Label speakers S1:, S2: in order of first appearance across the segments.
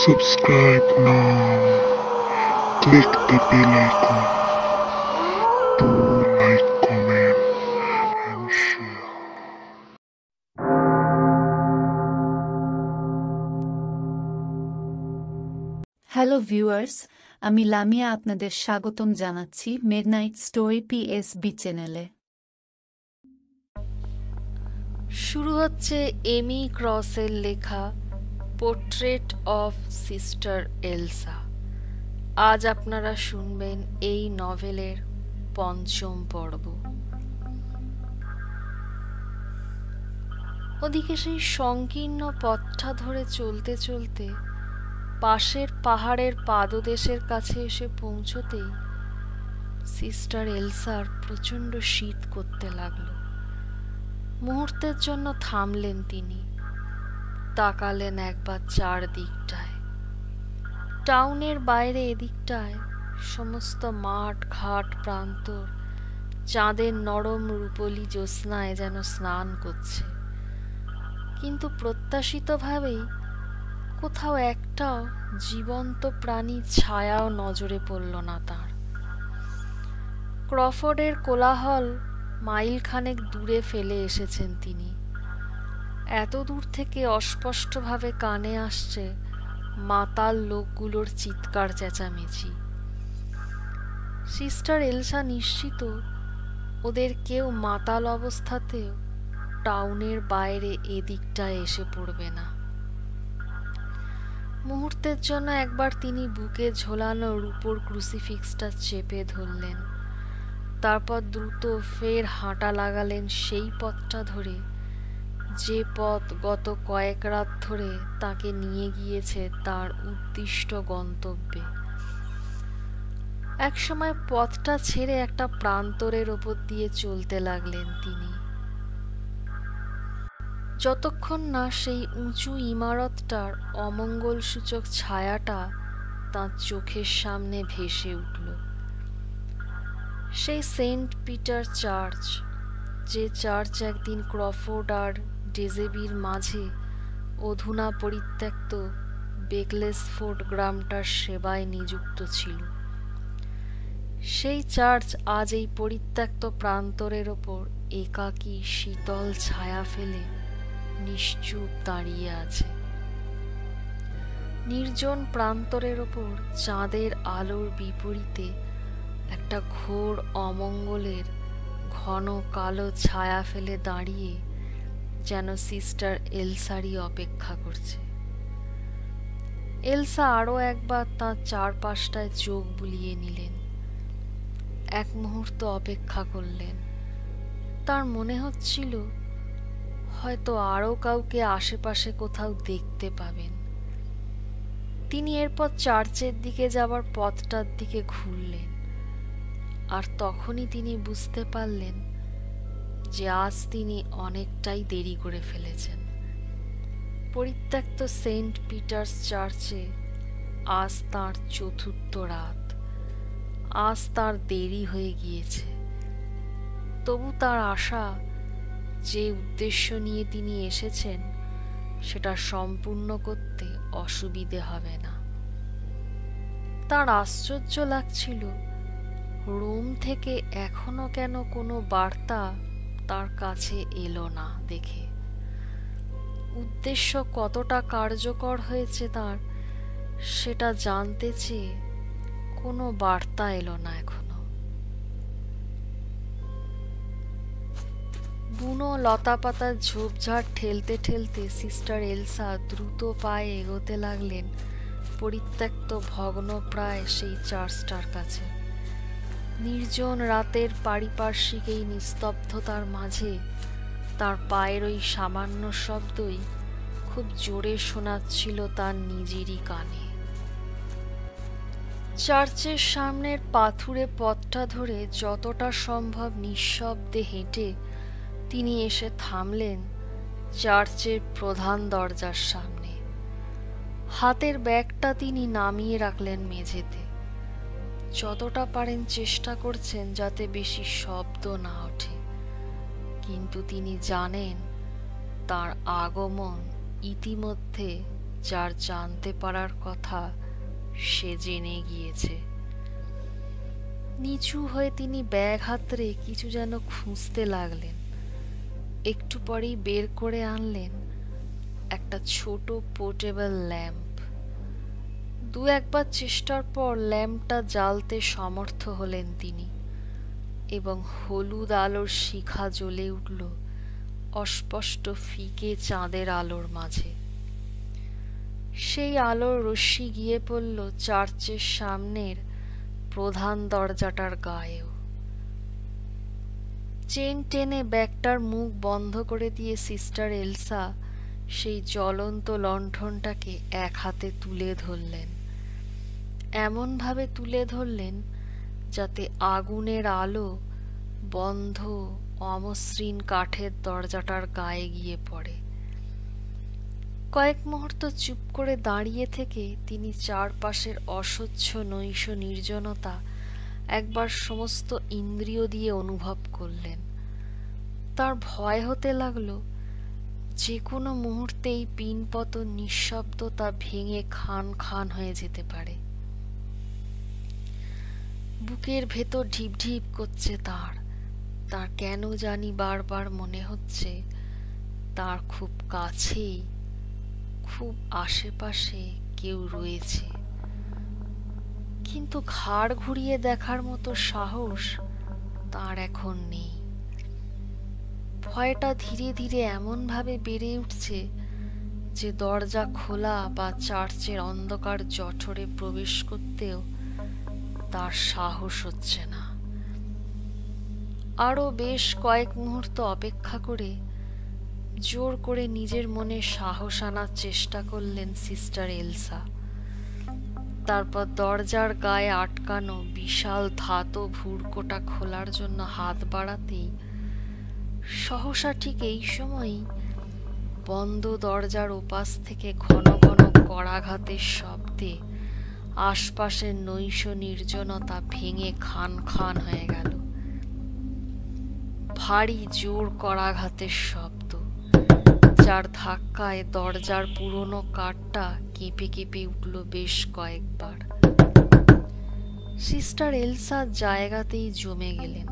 S1: Subscribe now. Click the bell icon to like, comment, and share.
S2: Hello viewers, আমি লামিয়া আপনাদের স্বাগতম জানাচ্ছি midnight story PSB চ্যানেলে।
S3: শুরু হচ্ছে এমি ক্রসের লেখা পোর্ট্রেট অফ সিস্টার এলসা। আজ আপনারা শুনবেন এই নভেলের পঞ্চম পর্ব। ওদিকে সেই সংকীর্ণ পথটা ধরে চলতে চলতে পাশের পাহাড়ের পাদদেশের কাছে এসে পৌঁছতেই সিস্টার এলসার প্রচণ্ড শীত করতে লাগলো। মুহূর্তের জন্য থামলেন তিনি, তাকালেন একবার চারদিকটায়। টাউনের বাইরে এদিকটায় সমস্ত মাঠ ঘাট প্রান্তর চাঁদের নরম রূপলি জ্যোৎস্নায় যেন স্নান করছে, কিন্তু প্রত্যাশিতভাবেই কোথাও একটাও জীবন্ত প্রাণী ছায়াও নজরে পড়ল না তার। ক্রফোর্ডের কোলাহল মাইলখানেক দূরে ফেলে এসেছেন তিনি। এত দূর থেকে অস্পষ্টভাবে কানে আসছে মাতাল লোকগুলোর চিৎকার চেঁচামেচি। সিস্টার এলসা নিশ্চিত ওদের কেউ মাতাল অবস্থাতেও টাউনের বাইরে এদিকটায় এসে পড়বে না। মুহূর্তের জন্য একবার তিনি বুকে ঝোলানো রূপোর ক্রুসিফিক্সটা চেপে ধরলেন, তারপর দ্রুত ফের হাঁটা লাগালেন সেই পথটা ধরে যে পথ গত কয়েক রাত ধরে তাকে নিয়ে গিয়েছে তার উদ্দিষ্ট গন্তব্যে। একসময় পথটা ছেড়ে একটা প্রান্তরের ওপর দিয়ে চলতে লাগলেন তিনি, যতক্ষণ না সেই উঁচু ইমারতটার অমঙ্গলসূচক ছায়াটা তাঁর চোখের সামনে ভেসে উঠল। সেই সেন্ট পিটার চার্চ, যে চার্চ একদিন ক্রফোর্ড আর ডেজেবির মাঝে অধুনা পরিত্যক্ত বেকলেসফোর্ড গ্রামটার সেবায় নিযুক্ত ছিল, সেই চার্চ আজ এই পরিত্যক্ত প্রান্তরের ওপর একাকী শীতল ছায়া ফেলে নিশ্চুপ দাঁড়িয়ে আছে। নির্জন প্রান্তরের ওপর চাঁদের আলোর বিপরীতে একটা ঘোর অমঙ্গলের ঘন কালো ছায়া ফেলে দাঁড়িয়ে যেন সিস্টার এলসারই অপেক্ষা করছে। এলসা আরও একবার তাঁর চারপাশটায় চোখ বুলিয়ে নিলেন। এক মুহূর্ত অপেক্ষা করলেন। তার মনে হচ্ছিল হয়তো আরও কাউকে আশেপাশে কোথাও দেখতে পাবেন। তিনি এরপর চার্চের দিকে যাবার পথটার দিকে ঘুরলেন, আর তখনই তিনি বুঝতে পারলেন যে আজ তিনি অনেকটাই দেরি করে ফেলেছেন। পরিত্যক্ত সেন্ট পিটার্স চার্চে আজ তাঁর চতুর্থ রাত। আজ তাঁর দেরি হয়ে গিয়েছে। তবু তার আশা যে উদ্দেশ্য নিয়ে তিনি এসেছেন সেটা সম্পূর্ণ করতে অসুবিধে হবে না। তার আশ্চর্য লাগছিল রোম থেকে এখনো কেন কোনো বার্তা তার কাছে এলো না দেখে। উদ্দেশ্য কতটা কার্যকর হয়েছে তার সেটা জানতে চেয়ে কোনো বার্তা এলো না এখনো। বুনো লতাপাতার ঝোপঝাড় ঠেলতে ঠেলতে সিস্টার এলসা দ্রুত পায়ে এগোতে লাগলেন পরিত্যক্ত ভগ্নপ্রায় সেই চার্চটার কাছে। নির্জন রাতের পারিপার্শ্বিক এই নিস্তব্ধতার মাঝে তার পায়ের ওই সামান্য শব্দই খুব জোরে শোনাচ্ছিল তার নিজেরই কানে। চার্চের সামনের পাথুরে পথটা ধরে যতটা সম্ভব নিঃশব্দে হেঁটে তিনি এসে থামলেন চার্চের প্রধান দরজার সামনে। হাতের ব্যাগটা তিনি নামিয়ে রাখলেন মেঝেতে। যতটা পারেন চেষ্টা করছেন যাতে বেশি শব্দ না ওঠে, কিন্তু তিনি জানেন তার আগমন ইতিমধ্যে যার জানতে পারার কথা সে জেনে গিয়েছে। নিচু হয়ে তিনি ব্যাগ হাতড়ে কিছু যেন খুঁজতে লাগলেন। একটু পরেই বের করে আনলেন একটা ছোট পোর্টেবল ল্যাম্প। দু একবার চেষ্টার পর ল্যাম্পটা জ্বালতে সমর্থ হলেন তিনি, এবং হলুদ আলোর শিখা জ্বলে উঠল অস্পষ্ট ফিকে চাঁদের আলোর মাঝে। সেই আলোর রশ্মি গিয়ে পড়ল চার্চের সামনের প্রধান দরজাটার গায়েও। চেন টেনে ব্যাগটার মুখ বন্ধ করে দিয়ে সিস্টার এলসা সেই জ্বলন্ত লণ্ঠনটাকে এক হাতে তুলে ধরলেন, এমনভাবে তুলে ধরলেন যাতে আগুনের আলো বন্ধ অমসৃণ কাঠের দরজাটার গায়ে গিয়ে পড়ে। কয়েক মুহূর্ত চুপ করে দাঁড়িয়ে থেকে তিনি চারপাশের অসহ্য নৈশ নির্জনতা একবার সমস্ত ইন্দ্রিয় দিয়ে অনুভব করলেন। তার ভয় হতে লাগলো যে কোনো মুহূর্তেই পিনপতন নিঃশব্দতা ভেঙে খান খান হয়ে যেতে পারে। বুকের ভেতর ঢিপ ঢিপ করছে তার কেন জানি বারবার মনে হচ্ছে তার খুব কাছেই, খুব আশেপাশে কেউ রয়েছে, কিন্তু ঘাড় ঘুরিয়ে দেখার মতো সাহস তার এখন নেই। ভয়টা ধীরে ধীরে এমনভাবে বেড়ে উঠছে যে দরজা খোলা বা চার্চের অন্ধকার জঠরে প্রবেশ করতেও তার সাহস হচ্ছে না। আরো বেশ কয়েক মুহূর্ত অপেক্ষা করে জোর করে নিজের মনে সাহস আনার চেষ্টা করলেন সিস্টার এলসা। তারপর দরজার গায়ে আটকানো বিশাল ধাতব হুড়কোটা খোলার জন্য হাত বাড়াতেই সহসা ঠিক এই সময়ই বন্ধ দরজার ওপাশ থেকে ঘন ঘন করাঘাতের শব্দে আশপাশের নৈশ নির্জনতা ভেঙে খান খান হয়ে গেল। ভারী জোর করাঘাতের শব্দ, যার ধাক্কায় দরজার পুরনো কাঠটা কেঁপে কেঁপে উঠল বেশ কয়েকবার। সিস্টার এলসা জায়গাতেই জমে গেলেন,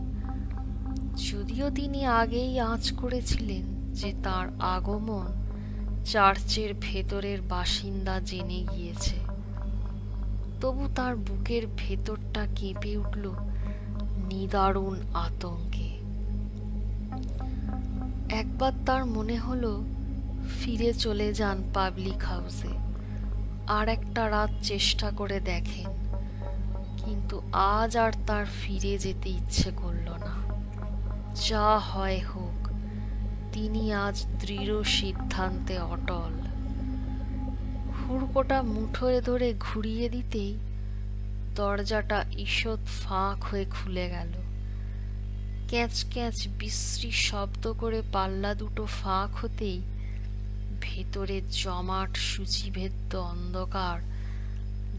S3: যদিও তিনি আগেই আঁচ করেছিলেন যে তার আগমন চার্চের ভেতরের বাসিন্দা জেনে গিয়েছে। তবু তার বুকের ভেতরটা কেঁপে উঠল নিদারুণ আতঙ্কে। একবার তার মনে হলো ফিরে চলে যান পাবলিক হাউসে, আর একটা রাত চেষ্টা করে দেখেন, কিন্তু আজ আর তার ফিরে যেতে ইচ্ছে করল না। যা হয় হোক, তিনি আজ দৃঢ় সিদ্ধান্তে অটল। হুড়কোটা মুঠোয় ধরে ঘুরিয়ে দিতেই দরজাটা ঈষৎ ফাঁক হয়ে খুলে গেল। ক্যাঁচ ক্যাঁচ বিশ্রী শব্দ করে পাল্লা দুটো ফাঁক হতেই ভেতরে জমাট সূচিভেদ্য অন্ধকার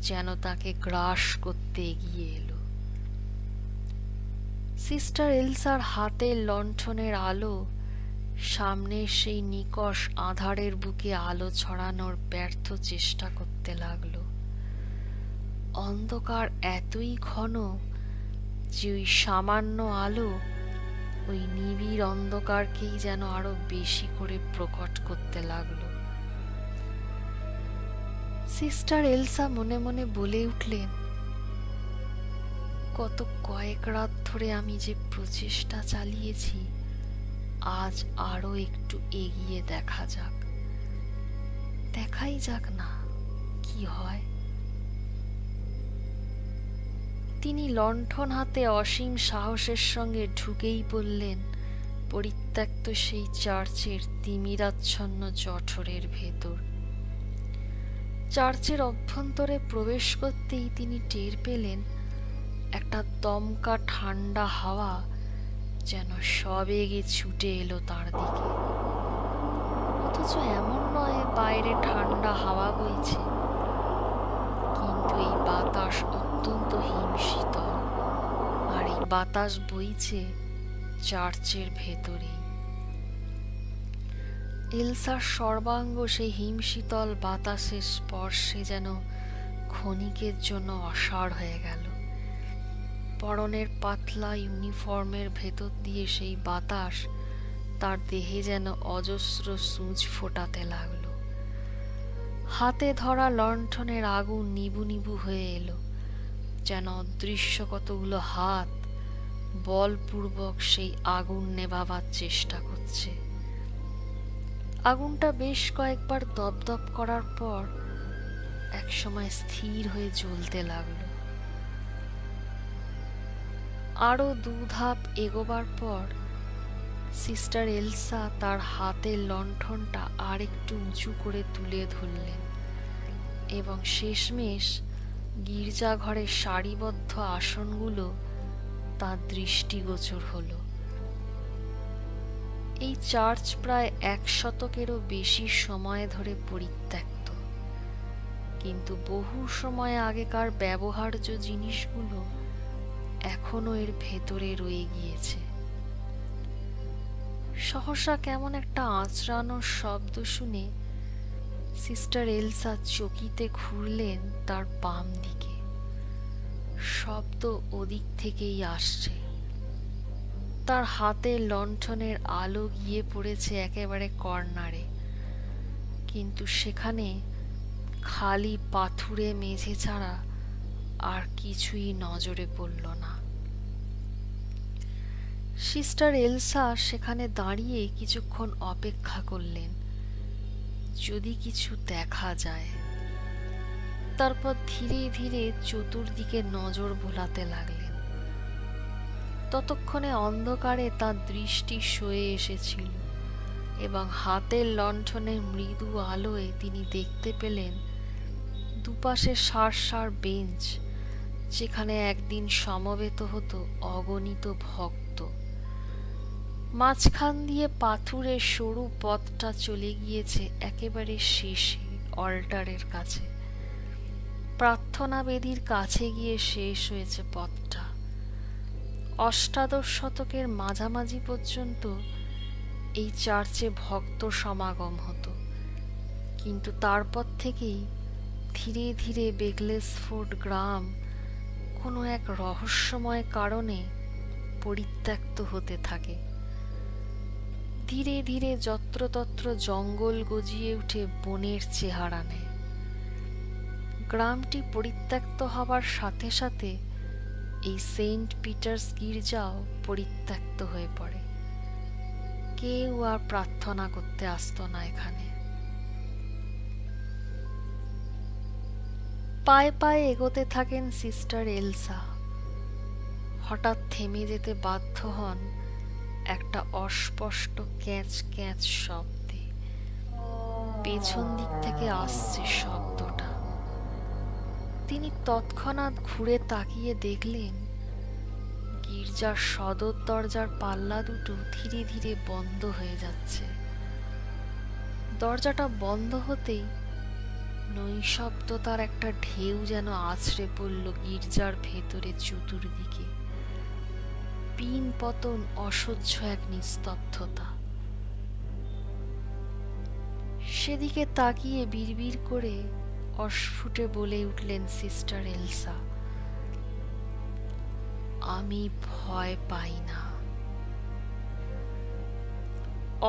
S3: যেন তাকে গ্রাস করতে এগিয়ে এলো। সিস্টার এলসার হাতের লণ্ঠনের আলো সামনের সেই নিকষ আঁধারের বুকে আলো ছড়ানোর ব্যর্থ চেষ্টা করতে লাগলো। অন্ধকার এতই ঘন যে ওই সামান্য আলো ওই নিবিড় অন্ধকারকেই যেন আরো বেশি করে প্রকট করতে লাগলো। সিস্টার এলসা মনে মনে বলে উঠলেন, কত কয়েক রাত ধরে আমি যে প্রচেষ্টা চালিয়েছি, আজ আরো একটু এগিয়ে দেখাই যাক না কি হয়। তিনি লণ্ঠন হাতে অসীম সাহসের সঙ্গে ঢুকেই পড়লেন পরিত্যক্ত সেই চার্চের তিমিরাচ্ছন্ন জঠরের ভেতর। চার্চের অভ্যন্তরে প্রবেশ করতেই তিনি টের পেলেন একটা দমকা ঠান্ডা হাওয়া যেন সবেগে ছুটে এলো তার দিকে। অথচ এমন নয় বাইরে ঠান্ডা হাওয়া বইছে, কিন্তু এই বাতাস অত্যন্ত হিমশীতল, আর এই বাতাস বইছে চার্চের ভেতরেই। এলসার সর্বাঙ্গ সেই হিমশীতল বাতাসের স্পর্শে যেন ক্ষণিকের জন্য অসাড় হয়ে গেল। পরনের পাতলা ইউনিফর্মের ভেতর দিয়ে সেই বাতাস তার দেহে যেন অজস্র সূঁচ ফোটাতে লাগলো। হাতে ধরা লণ্ঠনের আগুন নিবু নিবু হয়ে এলো, যেন অদৃশ্য কতগুলো হাত বলপূর্বক সেই আগুন নেভাবার চেষ্টা করছে। আগুনটা বেশ কয়েকবার দপদপ করার পর একসময় স্থির হয়ে জ্বলতে লাগলো। আরো 2 ধাপ এগোবার পর সিস্টার এলসা তার হাতের লণ্ঠনটা আর একটু উঁচু করে তুলে ধরলেন এবং শেষমেশ গির্জাঘরের সারিবদ্ধ আসনগুলো তার দৃষ্টিগোচর হলো। এই চার্চ প্রায় 1 শতকেরও বেশি সময় ধরে পরিত্যক্ত, কিন্তু বহু সময় আগেকার ব্যবহার্য জিনিসগুলো এখনো এর ভেতরে রয়ে গিয়েছে। সহসা কেমন একটা আঁচড়ানোর শব্দ শুনে সিস্টার এলসা চকিতে ঘুরলেন তার বাম দিকে। শব্দ ওদিক থেকেই আসছে। তার হাতের লণ্ঠনের আলো গিয়ে পড়েছে একেবারে কর্নারে, কিন্তু সেখানে খালি পাথুরে মেঝে ছাড়া আর কিছুই নজরে পড়ল না। সিস্টার এলসা সেখানে দাঁড়িয়ে কিছুক্ষণ অপেক্ষা করলেন, যদি কিছু দেখা যায়। তারপর ধীরে ধীরে চতুর্দিকে নজর বোলাতে লাগলেন। ততক্ষণে অন্ধকারে তার দৃষ্টি সয়ে এসেছিল এবং হাতের লণ্ঠনের মৃদু আলোয় তিনি দেখতে পেলেন দুপাশে সার সার বেঞ্চ, যেখানে একদিন সমবেত হতো অগণিত ভক্ত। মাঝখান দিয়ে পাথুরের সরু পথটা চলে গিয়েছে একেবারে শেষে অল্টারের কাছে। প্রার্থনা বেদির কাছে গিয়ে শেষ হয়েছে পথটা। অষ্টাদশ শতকের মাঝামাঝি পর্যন্ত এই চার্চে ভক্ত সমাগম হতো, কিন্তু তারপর থেকেই ধীরে ধীরে বেগলেসফোর্ড গ্রাম কোনো এক রহস্যময় কারণে পরিত্যক্ত হতে থাকে। ধীরে ধীরে যত্রতত্র জঙ্গল গজিয়ে উঠে বনের চেহারা নেয়। গ্রামটি পরিত্যক্ত হবার সাথে সাথে এই সেন্ট পিটার্স গির্জাও পরিত্যক্ত হয়ে পড়ে। কেউ আর প্রার্থনা করতে আসতো না এখানে। পায়ে পায়ে এগোতে থাকেন সিস্টার এলসা। হঠাৎ থেমে যেতে বাধ্য হন একটা অস্পষ্ট ক্যাঁচ ক্যাঁচ শব্দে। পেছন দিক থেকে আসছে শব্দটা। তিনি তৎক্ষণাৎ ঘুরে তাকিয়ে দেখলেন গির্জার সদর দরজার পাল্লা দুটো ধীরে ধীরে বন্ধ হয়ে যাচ্ছে। দরজাটা বন্ধ হতেই নৈশব্দতার একটা ঢেউ যেন আছড়ে পড়ল গির্জার ভেতরে চতুর্দিকে। পিন পতন, অসহ্য এক নিস্তব্ধতা। সেদিকে তাকিয়ে বিড়বিড় করে অস্ফুটে বলে উঠলেন সিস্টার এলসা, আমি ভয় পাই না।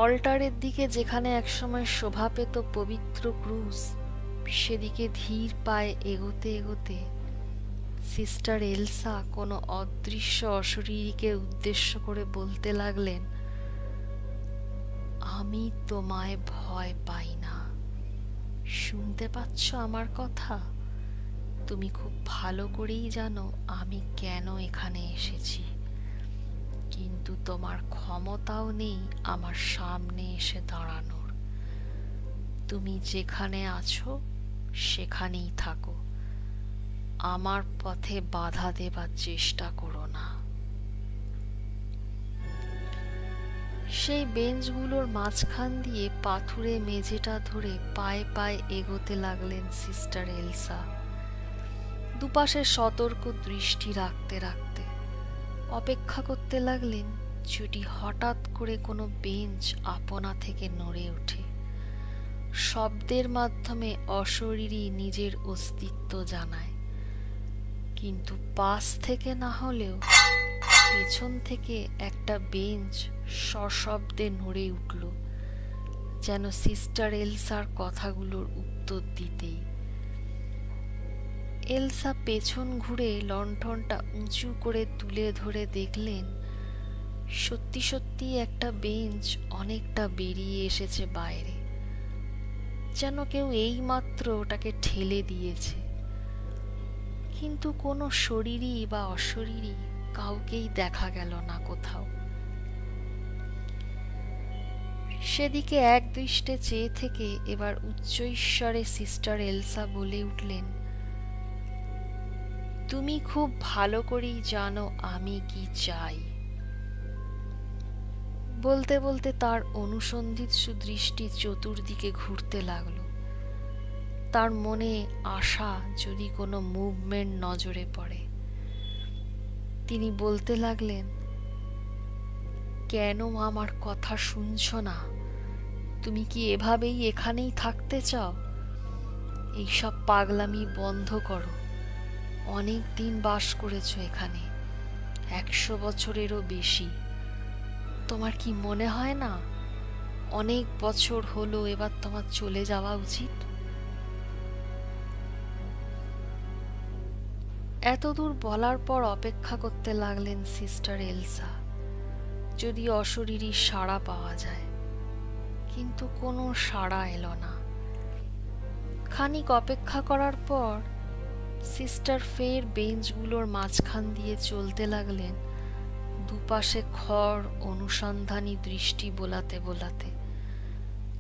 S3: অল্টারের দিকে যেখানে একসময় শোভা পেত পবিত্র ক্রুশ, সেদিকে ধীর পায়ে এগোতে এগোতে সিস্টার এলসা কোনো অদৃশ্য অশরীরীকে উদ্দেশ্য করে বলতে লাগলেন, আমি তোমায় ভয় পাই না। শুনতে পাচ্ছ আমার কথা? তুমি খুব ভালো করেই জানো আমি কেন এখানে এসেছি, কিন্তু তোমার ক্ষমতাও নেই আমার সামনে এসে দাঁড়ানোর। তুমি যেখানে আছো সেখানেই থাকো, আমার পথে বাধা দেবার চেষ্টা করো না। সেই বেঞ্চগুলোর মাঝখান দিয়ে পাথুরে মেঝেটা ধরে পায়ে পায়ে এগোতে লাগলেন সিস্টার এলসা। দুপাশে সতর্ক দৃষ্টি রাখতে রাখতে অপেক্ষা করতে লাগলেন যদি হঠাৎ করে কোনো বেঞ্চ আপনা থেকে নড়ে ওঠে। শব্দের মাধ্যমে অশরীরী নিজের অস্তিত্ব জানায়, কিন্তু পাশ থেকে না হলেও পেছন থেকে একটা বেঞ্চ সশব্দে নড়ে উঠল, যেন সিস্টার এলসার কথাগুলোর উত্তর দিতেই। এলসা পেছন ঘুরে লণ্ঠনটা উঁচু করে তুলে ধরে দেখলেন সত্যি সত্যি একটা বেঞ্চ অনেকটা বেরিয়ে এসেছে বাইরে, যেন কেউ এইমাত্র ওটাকে ঠেলে দিয়েছে। কিন্তু কোনো শরীরী বা অশরীরী কাউকেই দেখা গেল না কোথাও। সেদিকে এক দৃষ্টে চেয়ে থেকে এবার উচ্চৈঃস্বরে সিস্টার এলসা বলে উঠলেন, তুমি খুব ভালো করেই জানো আমি কি চাই। বলতে বলতে তার অনুসন্ধিৎসু দৃষ্টি চতুর্দিকে ঘুরতে লাগলো। তার মনে আশা যদি কোনো মুভমেন্ট নজরে পড়ে। তিনি বলতে লাগলেন, কেন আমার কথা শুনছ না? তুমি কি এভাবেই এখানেই থাকতে চাও? এইসব পাগলামি বন্ধ করো। অনেক দিন বাস করেছো এখানে, 100 বছরেরও বেশি। তোমার কি মনে হয় না অনেক বছর হলো, এবার তোমার চলে যাওয়া উচিত? এতদূর বলার পর অপেক্ষা করতে লাগলেন সিস্টার এলসা, যদি অশরীরী সাড়া পাওয়া যায়। কিন্তু কোনো সাড়া এলো না। খানিক অপেক্ষা করার পর সিস্টার ফের বেঞ্চগুলোর মাঝখান দিয়ে চলতে লাগলেন, দুপাশে খড় অনুসন্ধানী দৃষ্টি বোলাতে বোলাতে,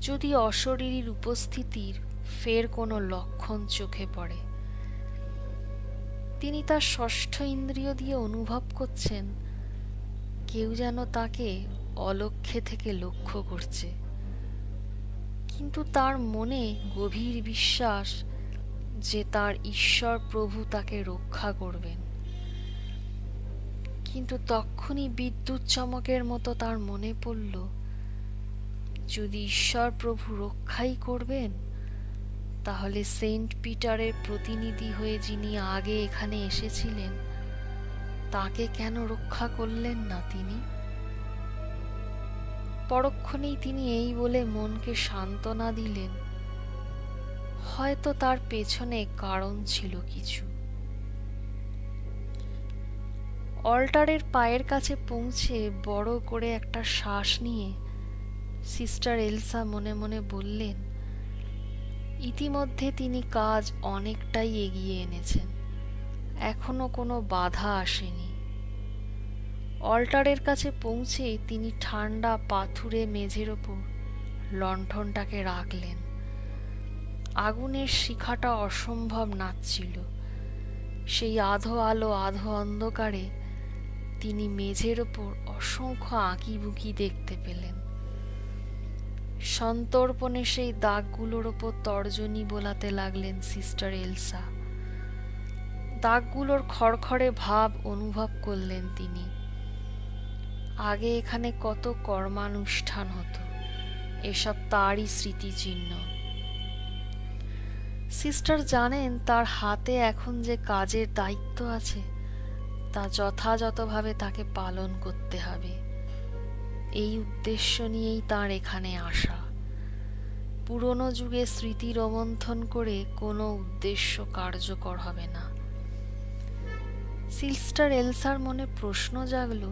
S3: যদি অশরীরীর উপস্থিতির ফের কোনো লক্ষণ চোখে পড়ে। তিনি তার ষষ্ঠ ইন্দ্রিয় দিয়ে অনুভব করছেন কেউ যেন তাকে অলক্ষ্যে থেকে লক্ষ্য করছে, কিন্তু তার মনে গভীর বিশ্বাস যে তার ঈশ্বর প্রভু তাকে রক্ষা করবেন। কিন্তু তখনই বিদ্যুৎ চমকের মতো তার মনে পড়ল, যদি ঈশ্বর প্রভু রক্ষাই করবেন, তাহলে সেন্ট পিটারের প্রতিনিধি হয়ে যিনি আগে এখানে এসেছিলেন তাকে কেন রক্ষা করলেন না তিনি? পরক্ষণেই তিনি এই বলে মনকে সান্ত্বনা দিলেন, হয়তো তার পেছনে কারণ ছিল কিছু। অল্টারের পায়ের কাছে পৌঁছে বড় করে একটা শ্বাস নিয়ে সিস্টার এলসা মনে মনে বললেন, ইতিমধ্যে তিনি কাজ অনেকটাই এগিয়ে এনেছেন, এখনো কোনো বাধা আসেনি। অল্টারের কাছে পৌঁছে তিনি ঠান্ডা পাথুরে মেঝের ওপর লণ্ঠনটাকে রাখলেন। আগুনের শিখাটা অসম্ভব নাচছিল। সেই আধো আলো আধো অন্ধকারে তিনি মেঝের ওপর অসংখ্য আঁকিবুকি দেখতে পেলেন। সন্তর্পণে সেই দাগগুলোর ওপর তর্জনী বোলাতে লাগলেন সিস্টার এলসা। দাগগুলোর খড়খড়ে ভাব অনুভব করলেন তিনি। আগে এখানে কত কর্মানুষ্ঠান হতো, এসব তারই স্মৃতিচিহ্ন। সিস্টার জানেন তার হাতে এখন যে কাজের দায়িত্ব আছে তা যথাযথভাবে তাকে পালন করতে হবে। এই উদ্দেশ্য নিয়েই তার এখানে আসা। পুরনো যুগে স্মৃতি রোমন্থন করে কোনো উদ্দেশ্য কার্যকর হবে না। সিস্টার এলসার মনে প্রশ্ন জাগল,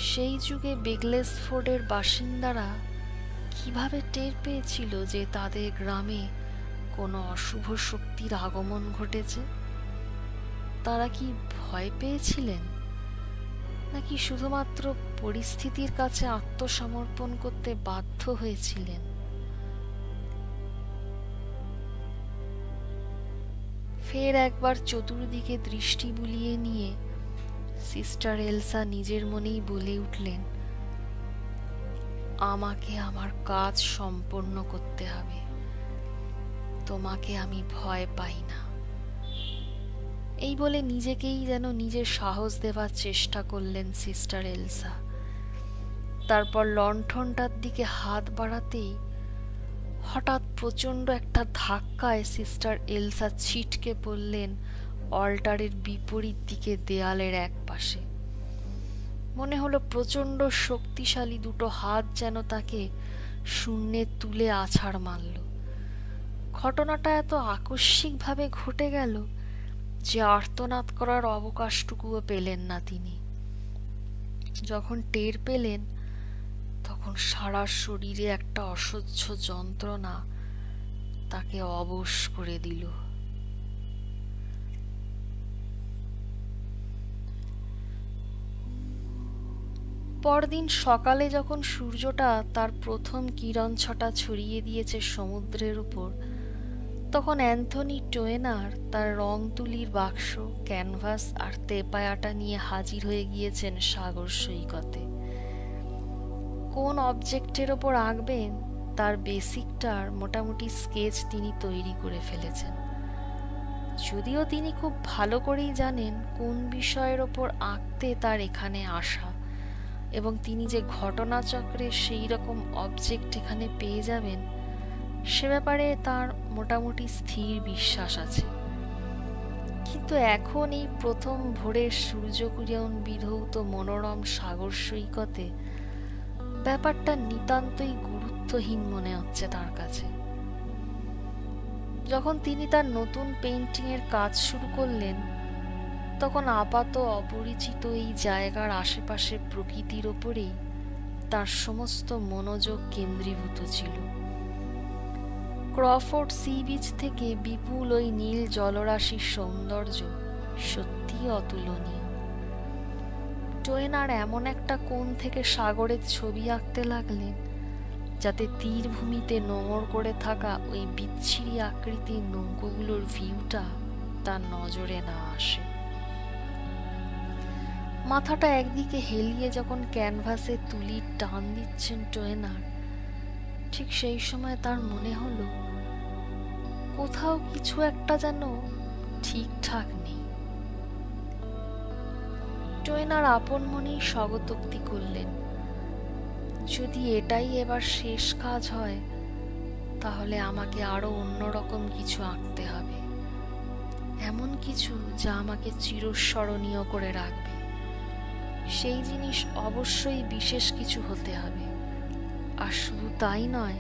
S3: সেই যুগে বেগলেসফোর্ডের বাসিন্দারা কিভাবে টের পেয়েছিল যে তাদের গ্রামে কোনো অশুভ শক্তির আগমন ঘটেছে? তারা কি ভয় পেয়েছিলেন, নাকি শুধুমাত্র পরিস্থিতির কাছে আত্মসমর্পণ করতে বাধ্য হয়েছিলেন? ফের একবার চতুর্দিকে দৃষ্টি বুলিয়ে নিয়ে সিস্টার এলসা নিজের মনেই বলে উঠলেন, আমাকে আমার কাজ সম্পন্ন করতে হবে। তোমাকে আমি ভয় পাই না। এই বলে নিজেকেই যেন নিজের সাহস দেবার চেষ্টা করলেন সিস্টার এলসা। তারপর লণ্ঠনটার দিকে হাত বাড়াতেই হঠাৎ প্রচণ্ড একটা ধাক্কায় সিস্টার এলসা ছিটকে পড়লেন অল্টারের বিপরীত দিকে দেয়ালের এক পাশে। মনে হলো প্রচণ্ড শক্তিশালী দুটো হাত যেন তাকে শূন্যে তুলে আছাড় মারল। ঘটনাটা এত আকস্মিকভাবে ঘটে গেল যে আর্তনাদ করার অবকাশটুকুও পেলেন না তিনি। যখন টের পেলেন তখন সারা শরীরে একটা অসহ্য যন্ত্রণা তাকে অবশ করে দিল। পরদিন সকালে যখন সূর্যটা তার প্রথম কিরণ ছটা ছড়িয়ে দিয়েছে সমুদ্রের উপর, তখন অ্যান্থনি টোয়েনার তার রং তুলির বাক্স, ক্যানভাস আর তেপায়াটা নিয়ে হাজির হয়ে গিয়েছেন সাগর সৈকতে। কোন অবজেক্টের ওপর আঁকবেন তার বেসিকটার মোটামুটি স্কেচ তিনি তৈরি করে ফেলেছেন। যদিও তিনি খুব ভালো করেই জানেন কোন বিষয়ের ওপর আঁকতে তার এখানে আসা, এবং তিনি যে ঘটনাচক্রে সেই রকম অবজেক্ট এখানে পেয়ে যাবেন সে ব্যাপারে তার মোটামুটি স্থির বিশ্বাস আছে। কিন্তু এখন এই প্রথম ভোরের সূর্যকিরণ বিধৌত মনোরম সাগর সৈকতে ব্যাপারটা নিতান্তই গুরুত্বহীন মনে হচ্ছে তার কাছে। যখন তিনি তার নতুন পেইন্টিংয়ের কাজ শুরু করলেন তখন আপাত অপরিচিত এই জায়গার আশেপাশে প্রকৃতির ওপরেই তার সমস্ত মনোযোগ কেন্দ্রীভূত ছিল। ক্রফোর্ড সি বিচ থেকে বিপুল ওই নীল জলরাশির সৌন্দর্য সত্যি অতুলনীয়। টোয়েনার এমন একটা কোণ থেকে সাগরের ছবি আঁকতে লাগলেন যাতে তীরভূমিতে নোঙর করে থাকা ওই বিচ্ছিরি আকৃতির নৌকোগুলোর ভিউটা তার নজরে না আসে। মাথাটা একদিকে হেলিয়ে যখন ক্যানভাসে তুলির টান দিচ্ছেন টোয়েনার, ঠিক সেই সময় তার মনে হলো কোথাও কিছু একটা যেন ঠিকঠাক নেই। টোয়েনার আপন মনেই স্বগতোক্তি করলেন, যদি এটাই এবার শেষ কাজ হয় তাহলে আমাকে আরো অন্যরকম কিছু আঁকতে হবে, এমন কিছু যা আমাকে চিরস্মরণীয় করে রাখবে। সেই জিনিস অবশ্যই বিশেষ কিছু হতে হবে, আর শুধু তাই নয়,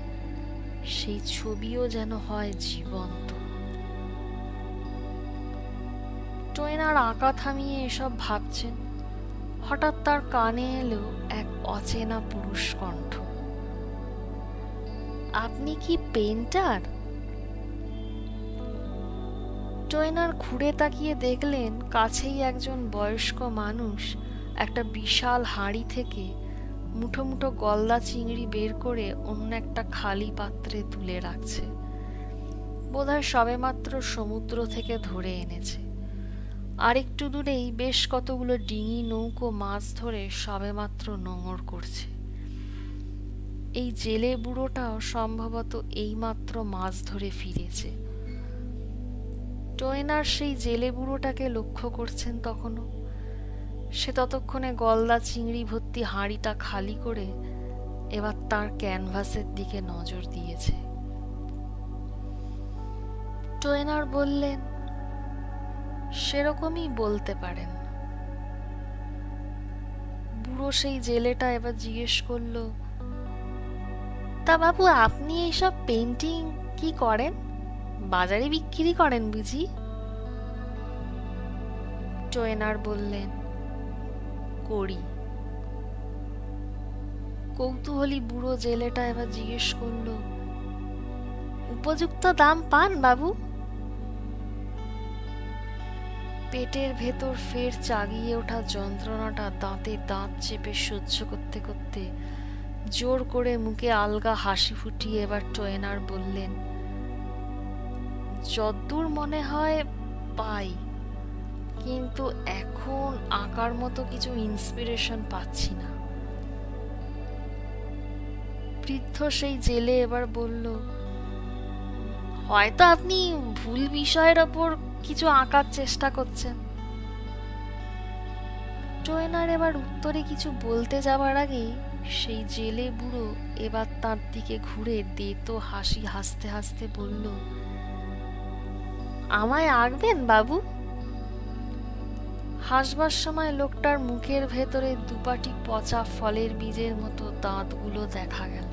S3: সেই ছবিও যেন হয় জীবন্ত। টোয়েনার আঁকা থামিয়ে এসব ভাবছেন, হঠাৎ তার কানে এলো এক অচেনা পুরুষ কণ্ঠ। আপনি কি পেইন্টার? টোয়েনার ঘুরে তাকিয়ে দেখলেন কাছেই একজন বয়স্ক মানুষ একটা বিশাল হাঁড়ি থেকে মুঠো মুঠো গলদা চিংড়ি বের করে অন্য একটা খালি পাত্রে তুলে রাখছে। বোধহয় সবেমাত্র সমুদ্র থেকে ধরে এনেছে। আর একটু দূরেই বেশ কতগুলো ডিঙি নৌকো মাছ ধরে সবেমাত্র নোঙর করছে। এই জেলে বুড়োটাও সম্ভবত এইমাত্র মাছ ধরে ফিরেছে। টোয়েনার সেই জেলে বুড়োটাকে লক্ষ্য করছেন তখনও। সে ততক্ষণে গলদা চিংড়ি ভর্তি হাঁড়িটা খালি করে এবার তার ক্যানভাসের দিকে নজর দিয়েছে। টোয়েনার বললেন, সেরকমই বলতে পারেন। বুড়ো সেই জেলেটা এবার জিজ্ঞেস করলো, তা বাবু আপনি এইসব পেইন্টিং কি করেন? বাজারে বিক্রি করেন বুঝি? টোয়েনার বললেন, করি। কৌতূহলী বুড়ো জেলেটা এবার জিজ্ঞেস করলো, উপযুক্ত দাম পান বাবু? পেটের ভেতর ফের চাগিয়ে ওঠা যন্ত্রণাটা দাঁতে দাঁত চেপে সহ্য করতে করতে জোর করে মুখে আলগা হাসি ফুটিয়ে এবার টোয়েনার বললেন, যদ্দূর মনে হয় পাই, কিন্তু এখন আঁকার মতো কিছু ইন্সপিরেশন পাচ্ছি না। বৃদ্ধ সেই জেলে এবার বলল, হয়তো আপনি ভুল বিষয়ের ওপর কিছু আঁকার চেষ্টা করছেন। টোয়েনার এবার উত্তরে কিছু বলতে যাবার আগেই সেই জেলে বুড়ো এবার তার দিকে ঘুরে দেতো হাসি হাসতে হাসতে বলল, আমায় আঁকবেন বাবু? হাসবার সময় লোকটার মুখের ভেতরে দুপাটি পচা ফলের বীজের মতো দাঁতগুলো দেখা গেল।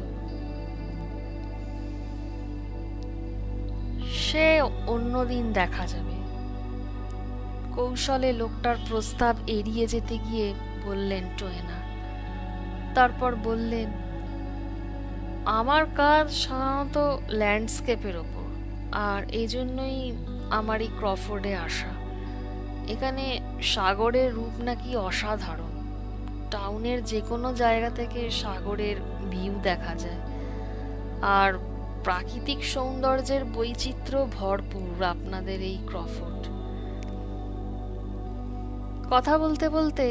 S3: সে অন্যদিন দেখা যাবে। কৌশলে লোকটার প্রস্তাব এড়িয়ে যেতে গিয়ে বললেন টোয়েনা। তারপর বললেন, আমার কাজ সাধারণত ল্যান্ডস্কেপের ওপর, আর এই জন্যই আমার এই ক্রফোর্ডে আসা। এখানে সাগরের রূপ নাকি অসাধারণ। টাউনের যে কোনো জায়গা থেকে সাগরের ভিউ দেখা যায়, আর প্রাকৃতিক সৌন্দর্যের বৈচিত্র্য ভরপুর আপনাদের এই ক্রফোর্ড। কথা বলতে বলতে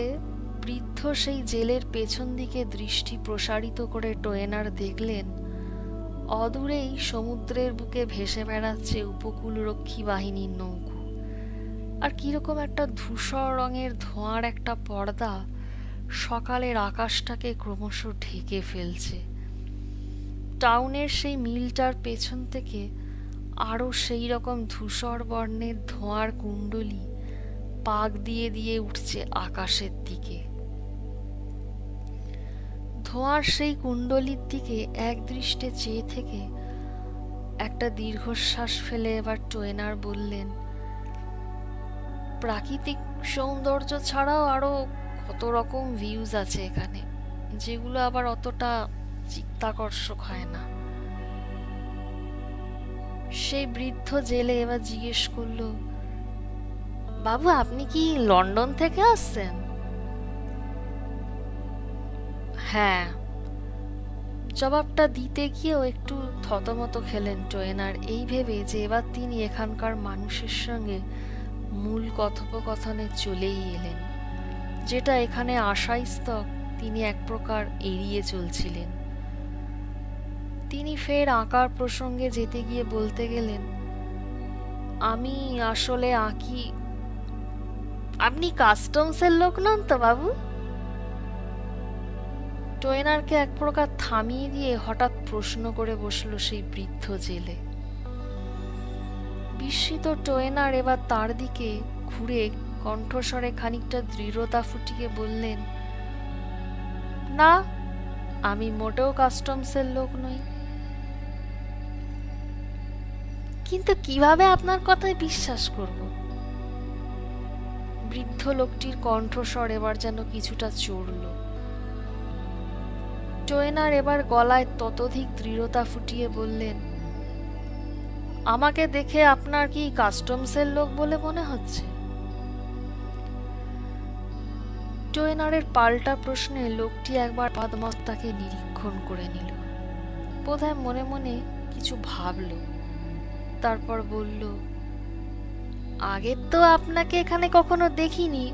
S3: বৃদ্ধ সেই জেলের পেছন দিকে দৃষ্টি প্রসারিত করে টোয়েনার দেখলেন অদূরেই সমুদ্রের বুকে ভেসে বেড়াচ্ছে উপকূলরক্ষী বাহিনীর নৌকো, আর কিরকম একটা ধূসর রঙের ধোঁয়ার একটা পর্দা সকালের আকাশটাকে ক্রমশ ঢেকে ফেলছে। টাউনের সেই মিলটার পেছন থেকে আরো সেই রকম ধূসর বর্ণের ধোঁয়ার কুণ্ডলী পাক দিয়ে দিয়ে উঠছে আকাশের দিকে। ধোঁয়ার সেই কুণ্ডলীর দিকে এক দৃষ্টে চেয়ে থেকে একটা দীর্ঘশ্বাস ফেলে এবার টোয়েনার বললেন, প্রাকৃতিক সৌন্দর্য ছাড়াও আরো কত রকম ভিউজ আছে এখানে, যেগুলো আবার অতটা চিত্তাকর্ষক হয় না। সেই বৃদ্ধ জেলে এবার জিজ্ঞেস করলো, বাবু আপনি কি লন্ডন থেকে আসছেন? হ্যাঁ। জবাবটা দিতে গিয়েও একটু থতমত খেলেন টোয়েনার, এই ভেবে যে এবার তিনি এখানকার মানুষের সঙ্গে মূল কথোপকথনে চলেই এলেন, যেটা এখানে আশাইস্তক তিনি এক প্রকার এড়িয়ে চলছিলেন। তিনি ফের আঁকার প্রসঙ্গে যেতে গিয়ে বলতে গেলেন, আমি আসলে আঁকি। আপনি কাস্টমসের লোক নন তো বাবু? টোয়েনারকে এক প্রকার থামিয়ে দিয়ে হঠাৎ প্রশ্ন করে বসলো সেই বৃদ্ধ জেলে। বিস্মিত টোয়েনার এবার তার দিকে ঘুরে কণ্ঠস্বরে খানিকটা দৃঢ়তা ফুটিয়ে বললেন, না, আমি মোটেও কাস্টমসের লোক নই। কিন্তু কিভাবে আপনার কথায় বিশ্বাস করব? বৃদ্ধ লোকটির কণ্ঠস্বর এবার যেন কিছুটা চড়ল। টোয়েনার এবার গলায় ততোধিক দৃঢ়তা ফুটিয়ে বললেন, আমাকে দেখে আপনার কি কাস্টমসের লোক বলে মনে হচ্ছে? টোয়েনারের পাল্টা প্রশ্নে লোকটি একবার পাদমস্তাকে নিরীক্ষণ করে নিল, বোধহয় মনে মনে কিছু ভাবল। তারপর বলল, আগে তো আপনাকে এখানে কখনো দেখিনি,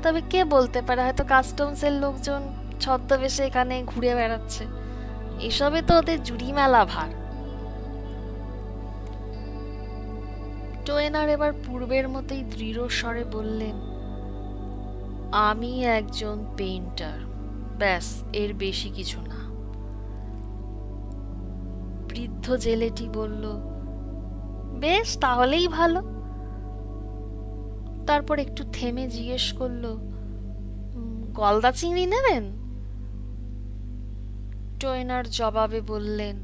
S3: তবে কে বলতে পারে হয়তো কাস্টমসের লোকজন ছদ্মবেশে এখানে ঘুরে বেড়াচ্ছে। এসবে তো ওদের জুড়ি মেলা ভার। টোয়েনার এবার পূর্বের মতোই দৃঢ় স্বরে বললেন, আমি একজন পেইন্টার, ব্যাস, এর বেশি কিছু না। বৃদ্ধ জেলেটি বলল, বেশ, তাহলেই ভালো। তারপর একটু থেমে জিজ্ঞেস করলো, গলদা চিংড়ি নেবেন? টোয়েনার জবাবে বললেন,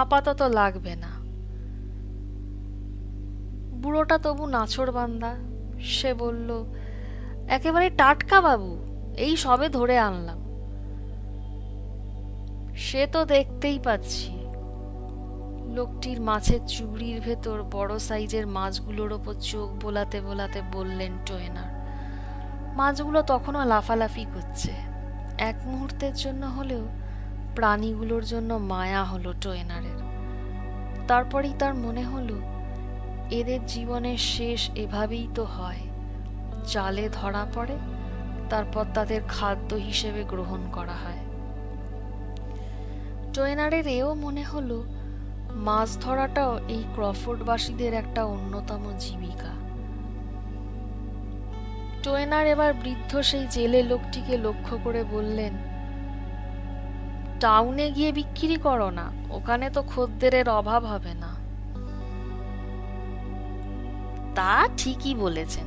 S3: আপাতত লাগবে না। বুড়োটা তবু নাছোড়বান্দা, সে বলল, একেবারে টাটকা বাবু, এই সবে ধরে আনলাম। সে তো দেখতেই পাচ্ছি। লোকটির মাছের চুবড়ির ভেতর বড় সাইজের মাছগুলোর ওপর চোখ বোলাতে বোলাতে বললেন টোয়েনার। মাছগুলো তখনও লাফালাফি করছে। এক মুহূর্তের জন্য হলেও প্রাণীগুলোর জন্য মায়া হলো টোয়েনারের। তারপরেই তার মনে হলো, এদের জীবনের শেষ এভাবেই তো হয়, জালে ধরা পড়ে, তারপর তাদের খাদ্য হিসেবে গ্রহণ করা হয়। টোয়েনারের এও মনে হলো, মাছ ধরাটাও এই ক্রফোর্ডবাসীদের একটা অন্যতম জীবিকা। টোয়েনার এবার বৃদ্ধ সেই জেলে লোকটিকে লক্ষ্য করে বললেন, টাউনে গিয়ে বিক্রি করো না, ওখানে তো খদ্দেরের অভাব হবে না। তা ঠিকই বলেছেন।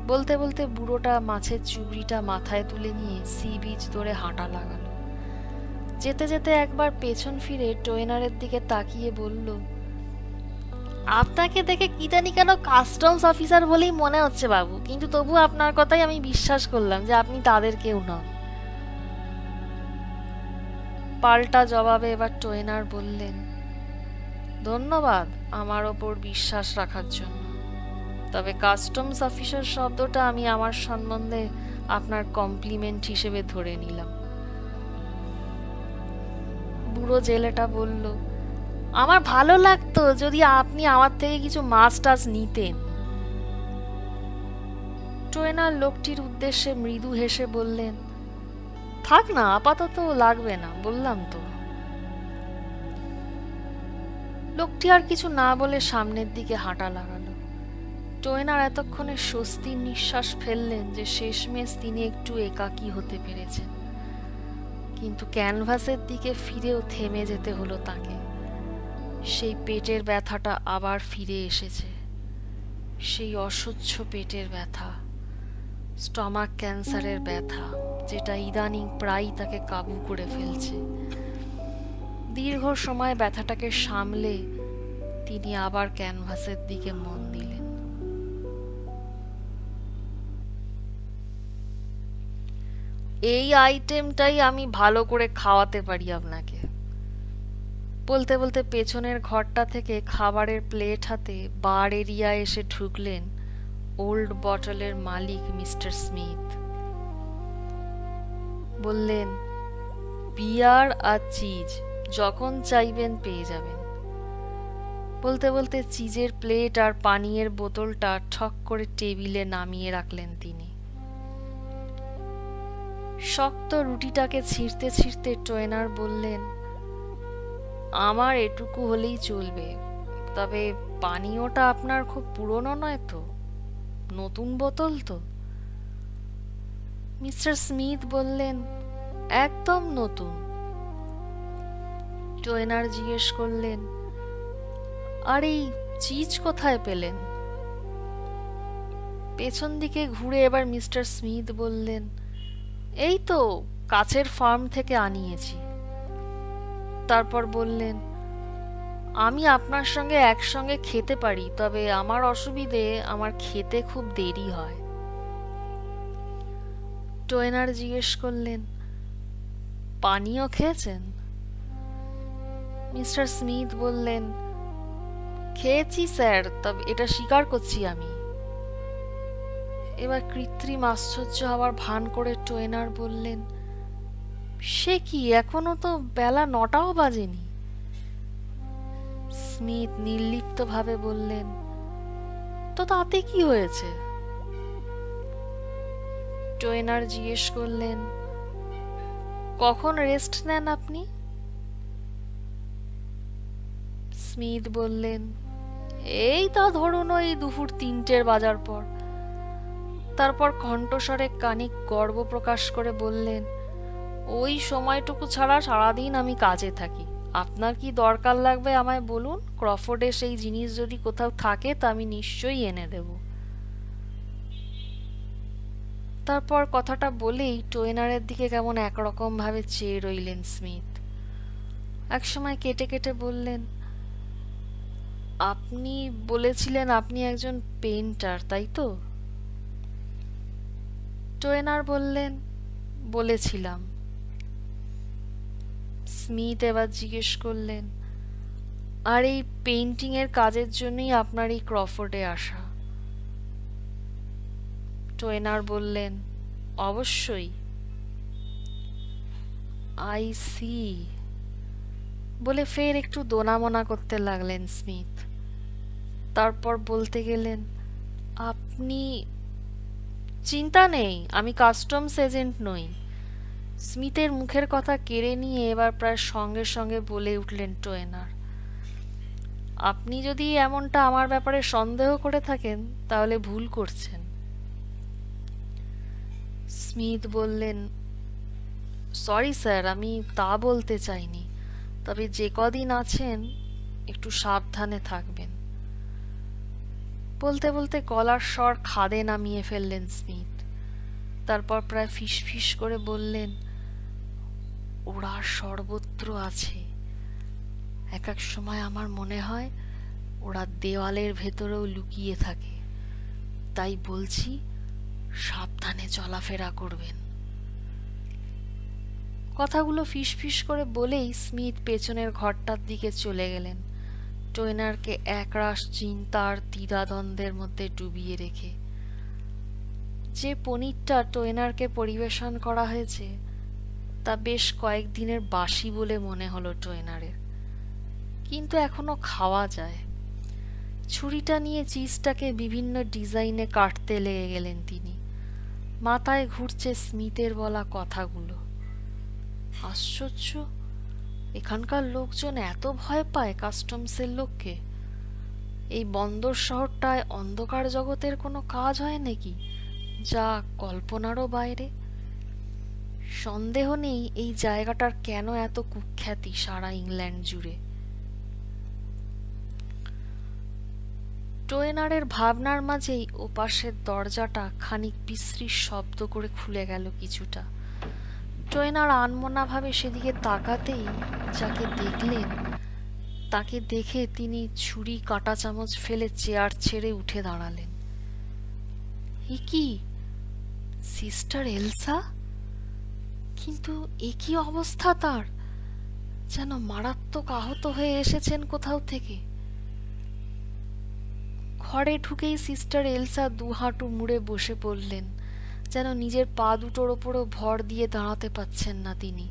S3: বলতে বলতে বুড়োটা মাছের চুবড়িটা মাথায় তুলে নিয়ে সি বিচ ধরে হাঁটা লাগালো। যেতে যেতে একবার পেছন ফিরে টোয়েনারের দিকে তাকিয়ে বলল, আপনাকে দেখে কি জানি কেন কাস্টমস অফিসার বলেই মনে হচ্ছে বাবু, কিন্তু তবু আপনার কথাই আমি বিশ্বাস করলাম যে আপনি তাদের কেউ নন। পাল্টা জবাবে এবার টোয়েনার বললেন, ধন্যবাদ আমার ওপর বিশ্বাস রাখার জন্য, তবে কাস্টমস অফিসার শব্দটা আমি আমার সম্বন্ধে আপনার কমপ্লিমেন্ট হিসেবে ধরে নিলাম। বুড়ো জেলেটা বলল, আমার ভালো লাগতো যদি আপনি আমার থেকে কিছু মাছ টাছ নিতেন। টোয়েনার লোকটির উদ্দেশ্যে মৃদু হেসে বললেন, থাক না, আপাতত লাগবে না, বললাম তো। লোকটি আর কিছু না বলে সামনের দিকে হাঁটা লাগালো। টোয়েনার এতক্ষণে স্বস্তির নিঃশ্বাস ফেললেন যে শেষমেশ তিনি একটু একাকী হতে পেরেছেন, কিন্তু ক্যানভাসের দিকে ফিরেও থেমে যেতে হলো তাকে। সেই পেটের ব্যথাটা আবার ফিরে এসেছে, সেই অসহ্য পেটের ব্যথা, স্টমাক ক্যান্সারের ব্যথা, যেটা ইদানিং প্রায়ই তাকে কাবু করে ফেলছে। দীর্ঘ সময় ব্যথাটাকে সামলে তিনি আবার ক্যানভাসের দিকে মন দিলেন। এই আইটেমটাই আমি ভালো করে খাওয়াতে পারি আপনাকে। বলতে বলতে পেছনের ঘরটা থেকে খাবারের প্লেট হাতে বার এরিয়া এসে ঢুকলেন ওল্ড বটলের মালিক মিস্টার স্মিথ। বললেন, বিয়ার আর চিজ যখন চাইবেন পেয়ে যাবেন। বলতে বলতে চিজের প্লেট আর পানীয়ের বোতলটা ঠক করে টেবিলে নামিয়ে রাখলেন তিনি। শক্ত রুটিটাকে ছিঁড়তে ছিঁড়তে টোয়েনার বললেন, আমার এটুকু হলেই চলবে, তবে পানীয়টা আপনার খুব পুরনো নয় তো, নতুন বোতল তো? মিস্টার স্মিথ বললেন, একদম নতুন। টোয়েনার জিজ্ঞেস করলেন, আর এই চিজ কোথায় পেলেন? পেছন দিকে ঘুরে এবার মিস্টার স্মিথ বললেন, এই তো কাছের ফার্ম থেকে আনিয়েছি। তারপর বললেন, আমি আপনার সঙ্গে একসঙ্গে খেতে পারি, তবে আমার অসুবিধে, আমার খেতে খুব দেরি হয়। টোয়েনার জিজ্ঞেস করলেন, পানীয় খেয়েছেন? মিস্টার স্মিথ বললেন, খেয়েছি স্যার, তবে এটা স্বীকার করছি আমি। এবার কৃত্রিম আশ্চর্য হওয়ার ভান করে টোয়েনার বললেন, সে কি, এখনো তো বেলা 9টাও বাজেনি। স্মিথ নির্লিপ্ত ভাবে বললেন, তো তাতে কি হয়েছে? টোয়েনার জিজ্ঞেস করলেন, কখন রেস্ট নেন আপনি? স্মিথ বললেন, এই তা ধরুন ওই দুপুর 3টের বাজার পর। তারপর কণ্ঠস্বরে খানিক গর্ব প্রকাশ করে বললেন, ওই সময়টুকু ছাড়া সারাদিন আমি কাজে থাকি। আপনার কি দরকার লাগবে আমায় বলুন, ক্রফোর্ডে সেই জিনিস যদি কোথাও থাকে তা আমি নিশ্চয়ই এনে দেব। তারপর কথাটা বলেই টোয়েনারের দিকে কেমন একরকম ভাবে চেয়ে রইলেন স্মিথ। একসময় কেটে কেটে বললেন, আপনি বলেছিলেন আপনি একজন পেইন্টার, তাই তো? টোয়েনার বললেন, বলেছিলাম। স্মিথ এবার জিজ্ঞেস করলেন, আর এই পেইন্টিং এর কাজের জন্যই আপনার এই ক্রফোর্ডে আসা? টোয়েনার বললেন, অবশ্যই। আই সি বলে ফের একটু দোনামোনা করতে লাগলেন স্মিথ। তারপর বলতে গেলেন, আপনি? চিন্তা নেই, আমি কাস্টমস এজেন্ট নই। স্মিথের মুখের কথা কেড়ে নিয়ে এবার প্রায় সঙ্গে সঙ্গে বলে উঠলেন টোয়েনার, আপনি যদি এমনটা আমার ব্যাপারে সন্দেহ করে থাকেন তাহলে ভুল করছেন। স্মিথ বললেন, সরি স্যার, আমি তা বলতে চাইনি, তবে যে কদিন আছেন একটু সাবধানে থাকবেন। বলতে বলতে গলার স্বর খাদে নামিয়ে ফেললেন স্মিথ। তারপর প্রায় ফিসফিস করে বললেন, ওরা সর্বত্র আছে। এক এক সময় আমার মনে হয় ওরা দেওয়ালের ভেতরেও লুকিয়ে থাকে। তাই বলছি, সাবধানে চলাফেরা করবেন। কথাগুলো ফিসফিস করে বলেই স্মিথ পেছনের ঘরটার দিকে চলে গেলেন, টয়নারকে একরাশ চিন্তার দ্বিধাদ্বন্দ্বের মধ্যে ডুবিয়ে রেখে। যে পনিরটা টয়নারকে পরিবেশন করা হয়েছে তা বেশ কয়েকদিনের বাসি বলে মনে হলো টয়নারের, কিন্তু এখনো খাওয়া যায়। ছুরিটা নিয়ে চিজটাকে বিভিন্ন ডিজাইনে কাটতে লেগে গেলেন তিনি। মাথায় ঘুরছে স্মিথের বলা কথাগুলো। আশ্চর্য, এখানকার লোকজন এত ভয় পায় কাস্টমসের লোককে? এই বন্দর শহরটায় অন্ধকার জগতের কোনো কাজ হয় নাকি যা কল্পনারও বাইরে? সন্দেহ নেই এই জায়গাটার কেন এত কুখ্যাতি সারা ইংল্যান্ড জুড়ে। টয়নারের ভাবনার মাঝেই ওপাশের দরজাটা খানিক বিশ্রী শব্দ করে খুলে গেল কিছুটা। টয়নার আনমনাভাবে সেদিকে তাকাতেই যাকে দেখলেন তাকে দেখে তিনি ছুরি কাঁটা চামচ ফেলে চেয়ার ছেড়ে উঠে দাঁড়ালেন। এ কি, সিস্টার এলসা? কিন্তু এ কি অবস্থা তার? যেন মারাত্মক আহত হয়ে এসেছেন কোথাও থেকে। ঘরে ঢুকেই সিস্টার এলসা দু হাঁটু মুড়ে বসে পড়লেন, যেন নিজের পা দুটোর ওপরও ভর দিয়ে দাঁড়াতে পাচ্ছেন না তিনি।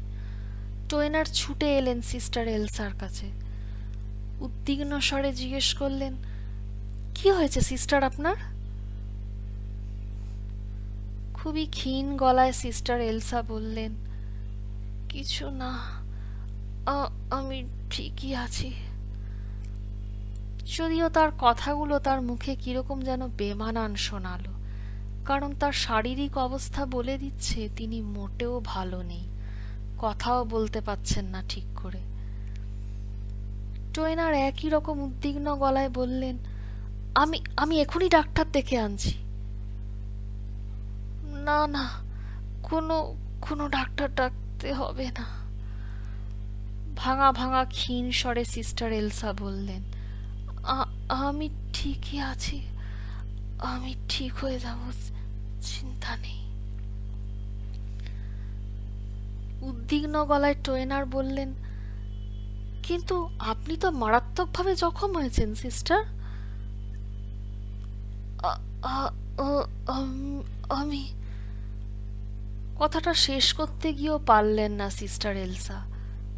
S3: টয়নার ছুটে এলেন সিস্টার এলসার কাছে। উদ্বিগ্ন স্বরে জিজ্ঞেস করলেন, কি হয়েছে সিস্টার আপনার? খুবই ক্ষীণ গলায় সিস্টার এলসা বললেন, কিছু না, আমি ঠিকই আছি। যদিও তার কথাগুলো তার মুখে কিরকম যেন বেমানান শোনালো, কারণ তার শারীরিক অবস্থা বলে দিচ্ছে তিনি মোটেও ভালো নেই, কথাও বলতে পাচ্ছেন না ঠিক করে। টয়নার একই রকম উদ্বিগ্ন গলায় বললেন, আমি এখনই ডাক্তার ডেকে আনছি। না না, কোনো ডাক্তার ডাকতে হবে না, ভাঙা ভাঙা ক্ষীণ স্বরে সিস্টার এলসা বললেন, আমি ঠিকই আছি, আমি ঠিক হয়ে যাব, চিন্তা নেই। উদ্বিগ্ন গলায় টয়নার বললেন, কিন্তু আপনি তো মারাত্মকভাবে জখম হয়েছেন সিস্টার। আমি কথাটা শেষ করতে গিয়েও পারলেন না সিস্টার এলসা।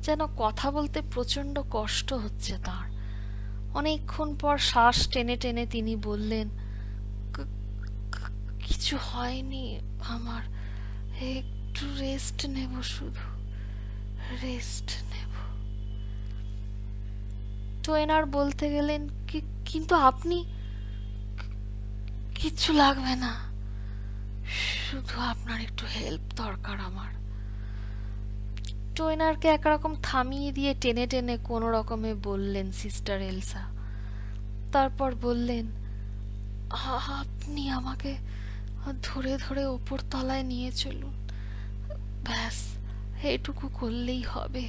S3: যেন কথা বলতে প্রচন্ড কষ্ট হচ্ছে তার। অনেকক্ষণ পর শ্বাস টেনে টেনে তিনি বললেন, কিছু হয়নি আমার, একটু রেস্ট নেব, শুধু রেস্ট নেব। টয়নার বলতে গেলেন, কিন্তু আপনি? কিচ্ছু লাগবে না, শুধু আপনার একটু হেল্প দরকার আমার। টয়নারকে একরকম থামিয়ে দিয়ে টেনে টেনে কোনো রকমে বললেন সিস্টার এলসা। তারপর বললেন, আপনি আমাকে ধরে ধরে ওপর তলায় নিয়ে চলুন, ব্যাস এটুকু করলেই হবে।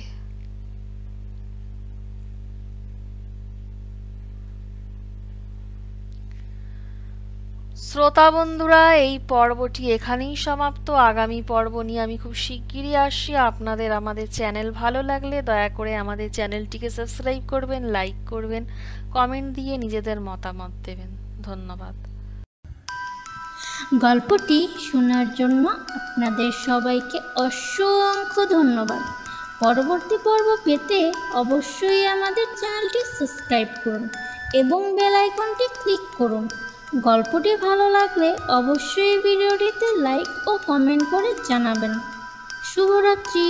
S3: শ্রোতা বন্ধুরা, এই পর্বটি এখানেই সমাপ্ত। আগামী পর্ব নিয়ে আমি খুব শিগগিরই আসছি। আপনাদের আমাদের চ্যানেল ভালো লাগলে দয়া করে আমাদের চ্যানেলটিকে সাবস্ক্রাইব করবেন, লাইক করবেন, কমেন্ট দিয়ে নিজেদের মতামত দেবেন। ধন্যবাদ।
S4: গল্পটি শোনার জন্য আপনাদের সবাইকে অসংখ্য ধন্যবাদ। পরবর্তী পর্ব পেতে অবশ্যই আমাদের চ্যানেলটি সাবস্ক্রাইব করুন এবং বেল আইকনটি ক্লিক করুন। গল্পটি ভালো লাগলে অবশ্যই ভিডিওটিতে লাইক ও কমেন্ট করে জানাবেন। শুভরাত্রি।